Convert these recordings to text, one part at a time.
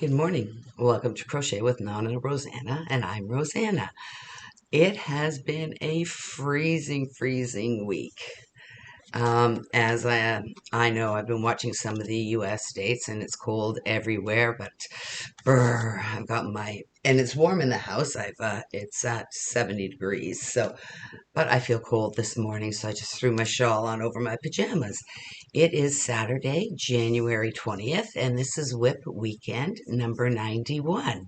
Good morning. Welcome to Crochet with Nonna and Rosanna, and I'm Rosanna. It has been a freezing week. As I know, I've been watching some of the U.S. states, and it's cold everywhere. But I've got and it's warm in the house. It's at 70 degrees. But I feel cold this morning, so I just threw my shawl on over my pajamas. It is Saturday, January 20th, and this is WIP weekend number 91.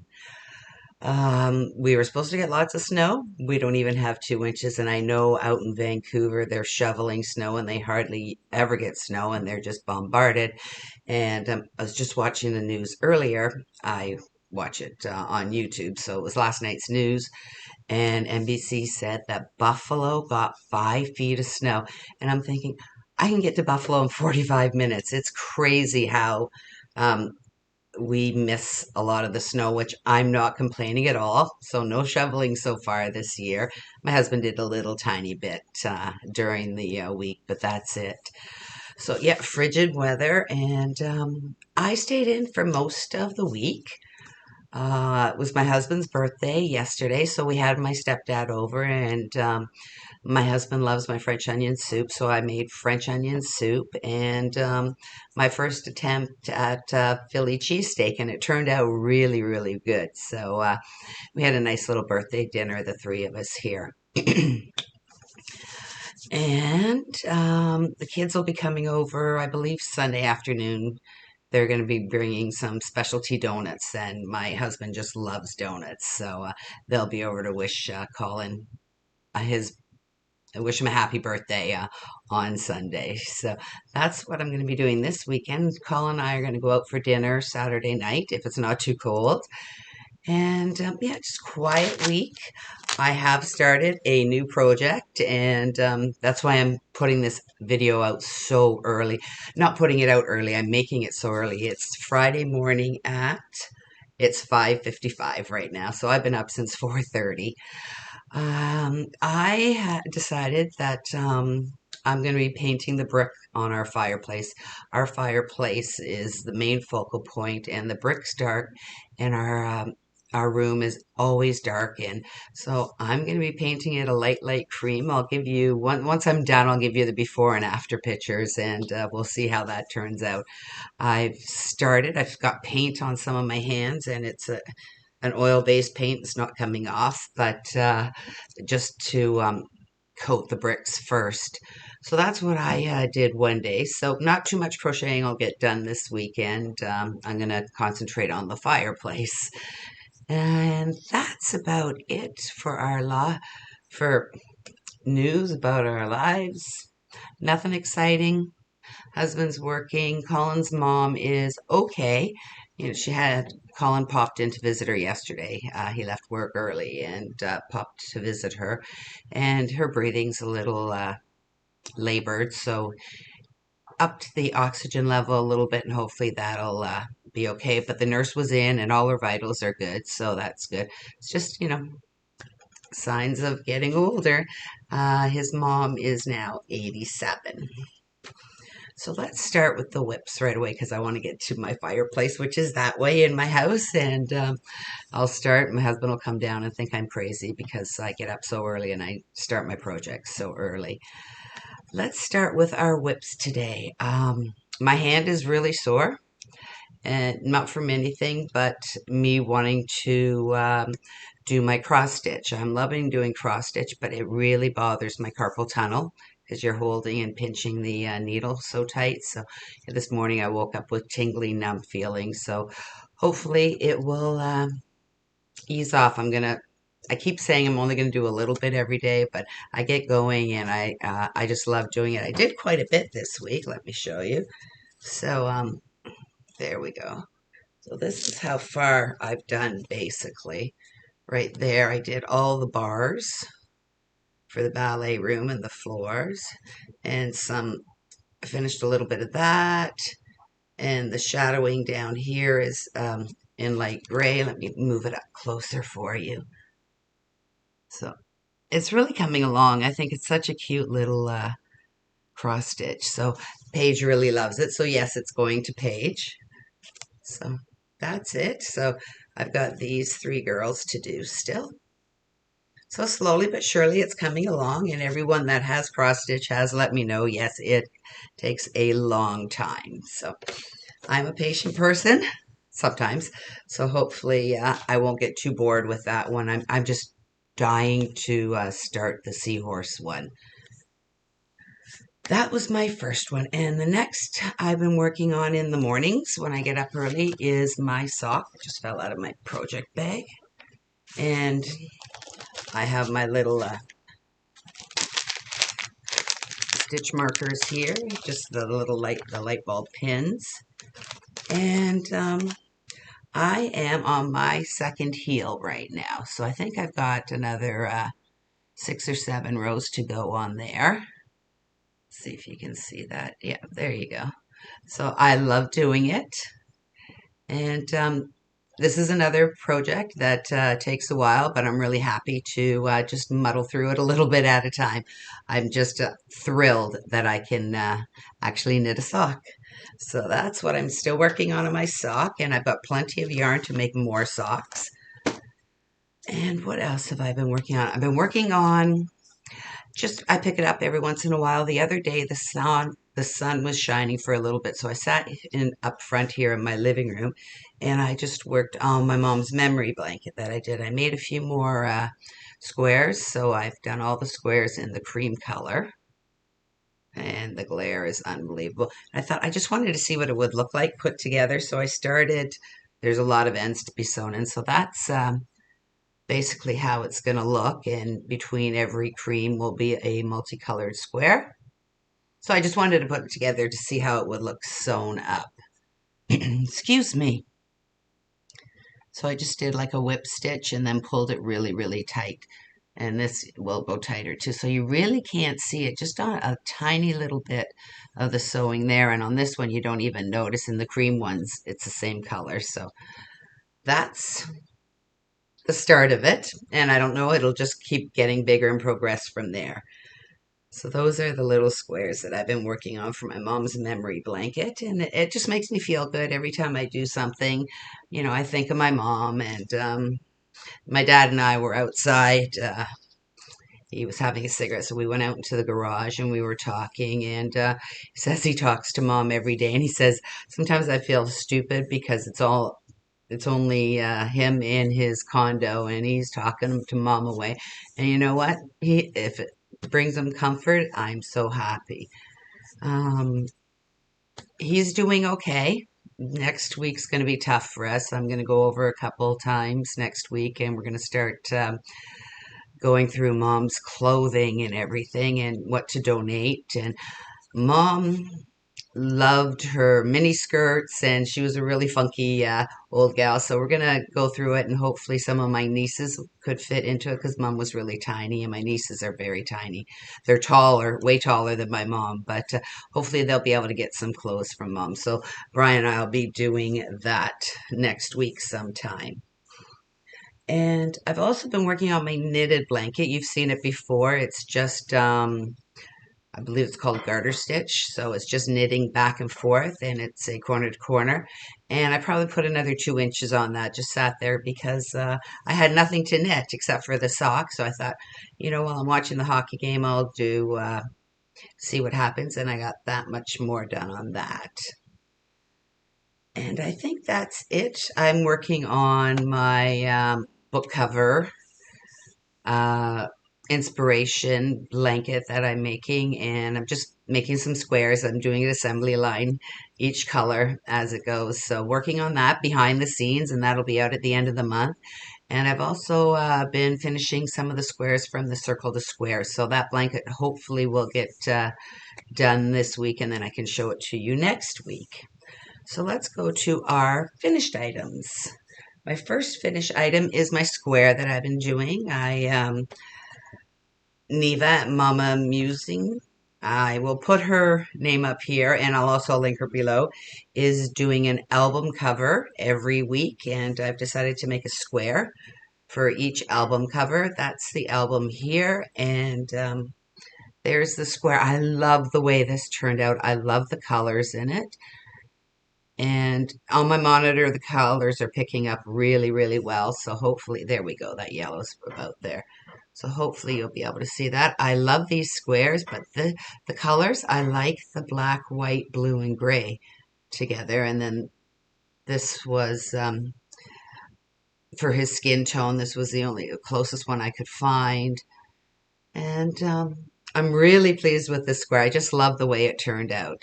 We were supposed to get lots of snow. We don't even have 2 inches, and I know out in Vancouver they're shoveling snow and they hardly ever get snow and they're just bombarded. And I was just watching the news earlier. I watch it on YouTube, so it was last night's news, and NBC said that Buffalo got 5 feet of snow. And I'm thinking, I can get to Buffalo in 45 minutes. It's crazy how um, we miss a lot of the snow, which I'm not complaining at all. So, no shoveling so far this year. My husband did a little tiny bit during the week, but that's it. So, yeah, frigid weather. And I stayed in for most of the week. It was my husband's birthday yesterday, so we had my stepdad over, and my husband loves my French onion soup, so I made French onion soup and my first attempt at Philly cheesesteak, and it turned out really good. So we had a nice little birthday dinner, the three of us here. And the kids will be coming over, I believe, Sunday afternoon. They're going to be bringing some specialty donuts, and my husband just loves donuts, so they'll be over to wish Colin his I wish him a happy birthday on Sunday. So that's what I'm going to be doing this weekend. Colin and I are going to go out for dinner Saturday night if it's not too cold. And yeah, just quiet week. I have started a new project, and that's why I'm putting this video out so early. Not putting it out early, I'm making it so early. It's Friday morning it's 5:55 right now, so I've been up since 4:30. I decided that I'm going to be painting the brick on our fireplace. Our fireplace is the main focal point, and the brick's dark, and our room is always dark. And so I'm going to be painting it a light cream. I'll give you once I'm done. I'll give you the before and after pictures, and we'll see how that turns out. I've got paint on some of my hands, and it's an oil-based paint. It's not coming off, but just to coat the bricks first. So that's what I did one day. So not too much crocheting will get done this weekend. I'm going to concentrate on the fireplace. And that's about it for for news about our lives. Nothing exciting. Husband's working. Colin's mom is okay. She had Colin popped in to visit her yesterday. He left work early and popped to visit her, and her breathing's a little labored, so up to the oxygen level a little bit, and hopefully that'll be okay. But the nurse was in, and all her vitals are good, so that's good. It's just signs of getting older. His mom is now 87. So let's start with the WIPs right away because I want to get to my fireplace, which is that way in my house. And I'll start. My husband will come down and think I'm crazy because I get up so early and I start my projects so early. Let's start with our WIPs today. My hand is really sore, and not from anything but me wanting to do my cross stitch. I'm loving doing cross stitch, but it really bothers my carpal tunnel because you're holding and pinching the needle so tight. So this morning I woke up with tingly, numb feelings. So hopefully it will ease off. I keep saying I'm only going to do a little bit every day, but I get going and I just love doing it. I did quite a bit this week. Let me show you. So there we go. So this is how far I've done basically. Right there, I did all the bars for the ballet room and the floors, and I finished a little bit of that, and the shadowing down here is in light gray. Let me move it up closer for you. So it's really coming along. I think it's such a cute little cross stitch. So Paige really loves it. So yes, it's going to Paige. So that's it. So I've got these 3 girls to do still. So slowly but surely it's coming along, and everyone that has cross stitch has let me know, yes, it takes a long time. So I'm a patient person sometimes, so hopefully I won't get too bored with that one. I'm just dying to start the seahorse one. That was my first one, and the next I've been working on in the mornings when I get up early is my sock. It just fell out of my project bag, and I have my little stitch markers here, just the little light bulb pins, and I am on my second heel right now, so I think I've got another 6 or 7 rows to go on there. See if you can see that. Yeah, there you go. So I love doing it, and this is another project that takes a while, but I'm really happy to just muddle through it a little bit at a time. I'm just thrilled that I can actually knit a sock. So that's what I'm still working on in my sock, and I've got plenty of yarn to make more socks. And what else have I been working on? I've been working on just, I pick it up every once in a while. The other day the sun was shining for a little bit, so I sat in up front here in my living room, and I just worked on my mom's memory blanket that I did. I made a few more squares, so I've done all the squares in the cream color, and the glare is unbelievable. I thought I just wanted to see what it would look like put together, so I started. There's a lot of ends to be sewn in, so that's basically how it's going to look, and between every cream will be a multicolored square. So I just wanted to put it together to see how it would look sewn up. Excuse me. So I just did like a whip stitch and then pulled it really, really tight. And this will go tighter too. So you really can't see it, just on a tiny little bit of the sewing there. And on this one, you don't even notice. In the cream ones, it's the same color. So that's the start of it. And I don't know, it'll just keep getting bigger and progress from there. So those are the little squares that I've been working on for my mom's memory blanket. And it just makes me feel good every time I do something. You know, I think of my mom, and my dad and I were outside. He was having a cigarette, so we went out into the garage and we were talking. And he says he talks to mom every day. And he says, sometimes I feel stupid because it's only him in his condo, and he's talking to mom away. And you know what? If it brings him comfort, I'm so happy. Um, he's doing okay. Next week's going to be tough for us. I'm going to go over a couple times next week, and we're going to start going through mom's clothing and everything, and what to donate. And mom loved her mini skirts, and she was a really funky old gal. So we're gonna go through it, and hopefully some of my nieces could fit into it, because mom was really tiny, and my nieces are very tiny. They're taller, way taller than my mom, but hopefully they'll be able to get some clothes from mom. So Brian and I'll be doing that next week sometime. And I've also been working on my knitted blanket. You've seen it before. It's just I believe it's called garter stitch. So it's just knitting back and forth, and it's a corner to corner. And I probably put another 2 inches on that, just sat there because I had nothing to knit except for the sock. So I thought, you know, while I'm watching the hockey game, I'll do see what happens. And I got that much more done on that. And I think that's it. I'm working on my book cover uh, inspiration blanket that I'm making, and I'm just making some squares. I'm doing an assembly line, each color as it goes. So working on that behind the scenes, and that'll be out at the end of the month. And I've also been finishing some of the squares from the circle to square. So that blanket hopefully will get done this week, and then I can show it to you next week. So let's go to our finished items. My first finished item is my square that I've been doing. Neva Mama Musing. I will put her name up here, and I'll also link her below, is doing an album cover every week, and I've decided to make a square for each album cover. That's the album here, and there's the square. I love the way this turned out. I love the colors in it. And on my monitor, the colors are picking up really, really well. So hopefully, there we go. That yellow's about there. So hopefully you'll be able to see that. I love these squares, but the colors, I like the black, white, blue, and gray together. And then this was for his skin tone. This was the only closest one I could find. And I'm really pleased with this square. I just love the way it turned out.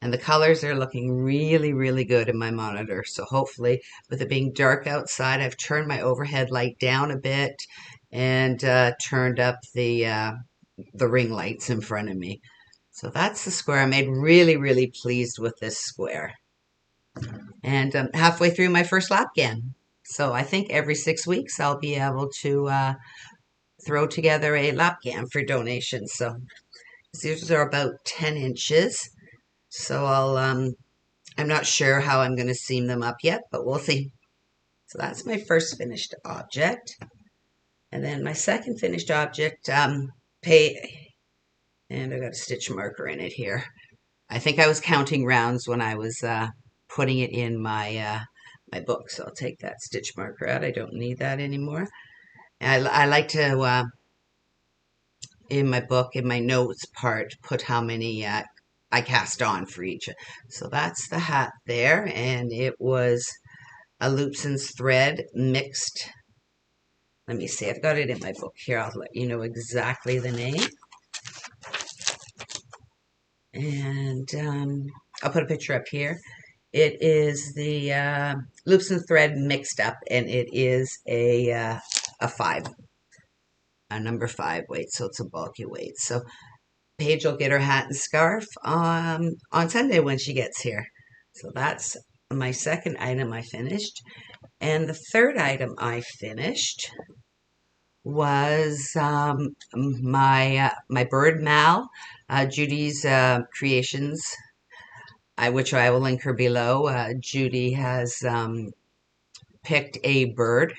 And the colors are looking really, really good in my monitor. So hopefully, with it being dark outside, I've turned my overhead light down a bit and turned up the ring lights in front of me. So that's the square I made. Really, really pleased with this square. And I'm halfway through my first lapghan. So I think every 6 weeks I'll be able to throw together a lapghan for donations. So these are about 10 inches. So I'm not sure how I'm going to seam them up yet, but we'll see. So that's my first finished object. And then my second finished object, and I got a stitch marker in it here. I think I was counting rounds when I was putting it in my my book. So I'll take that stitch marker out. I don't need that anymore. I like to, in my book, in my notes part, put how many I cast on for each. So that's the hat there, and it was a loops and thread mixed. Let me see, I've got it in my book here. I'll let you know exactly the name. And I'll put a picture up here. It is the loops and thread mixed up, and it is a 5, a number 5 weight, so it's a bulky weight. So Paige will get her hat and scarf on Sunday when she gets here. So that's my second item I finished. And the third item I finished was my bird mal, Judy's creations, which I will link her below. Judy has picked a bird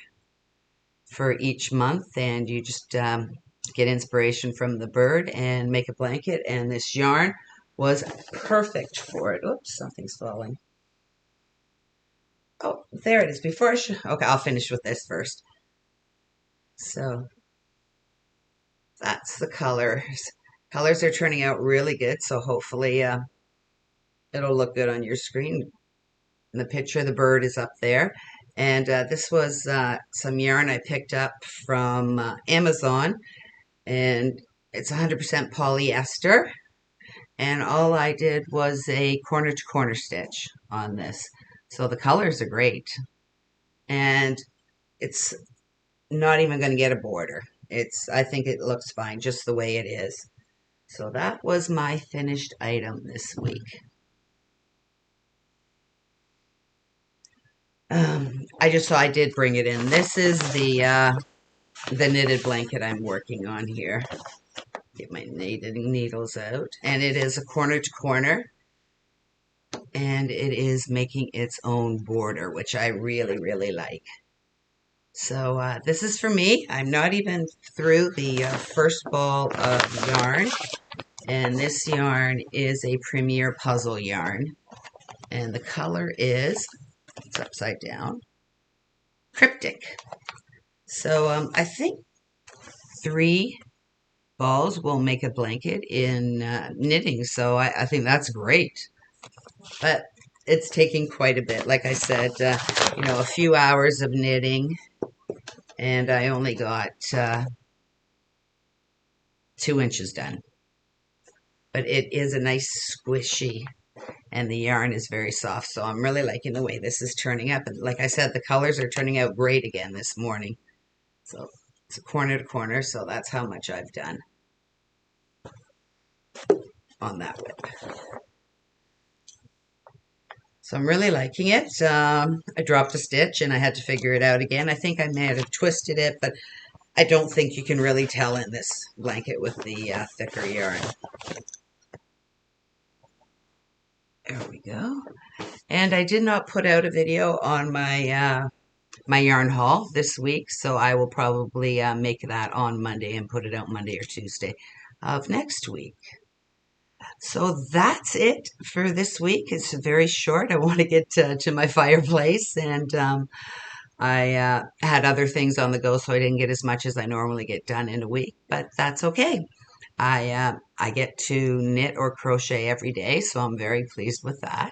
for each month, and you just get inspiration from the bird and make a blanket. And this yarn was perfect for it. Oops, something's falling. Oh, there it is. Before I okay, I'll finish with this first. So that's the colors. Colors are turning out really good, so hopefully it'll look good on your screen. And the picture of the bird is up there. And this was some yarn I picked up from Amazon, and it's 100% polyester. And all I did was a corner to corner stitch on this. So the colors are great. And it's not even going to get a border. I think it looks fine just the way it is. So that was my finished item this week. I did bring it in. This is the knitted blanket I'm working on here. Get my knitting needles out. And it is a corner to corner. And it is making its own border, which I really, really like. So this is for me. I'm not even through the first ball of yarn. And this yarn is a Premier Puzzle yarn. And the color is, it's upside down, Cryptic. So I think 3 balls will make a blanket in knitting. So I think that's great. But it's taking quite a bit. Like I said, a few hours of knitting. And I only got 2 inches done. But it is a nice squishy, and the yarn is very soft. So I'm really liking the way this is turning up. And like I said, the colors are turning out great again this morning. So it's a corner to corner, so that's how much I've done on that WIP. So I'm really liking it. I dropped a stitch and I had to figure it out again. I think I may have twisted it, but I don't think you can really tell in this blanket with the thicker yarn. There we go. And I did not put out a video on my my yarn haul this week, so I will probably make that on Monday and put it out Monday or Tuesday of next week. So that's it for this week. It's very short. I want to get to my fireplace, and I had other things on the go, so I didn't get as much as I normally get done in a week, but that's okay. I get to knit or crochet every day, so I'm very pleased with that.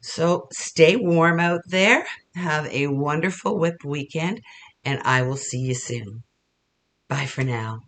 So stay warm out there. Have a wonderful WIP weekend, and I will see you soon. Bye for now.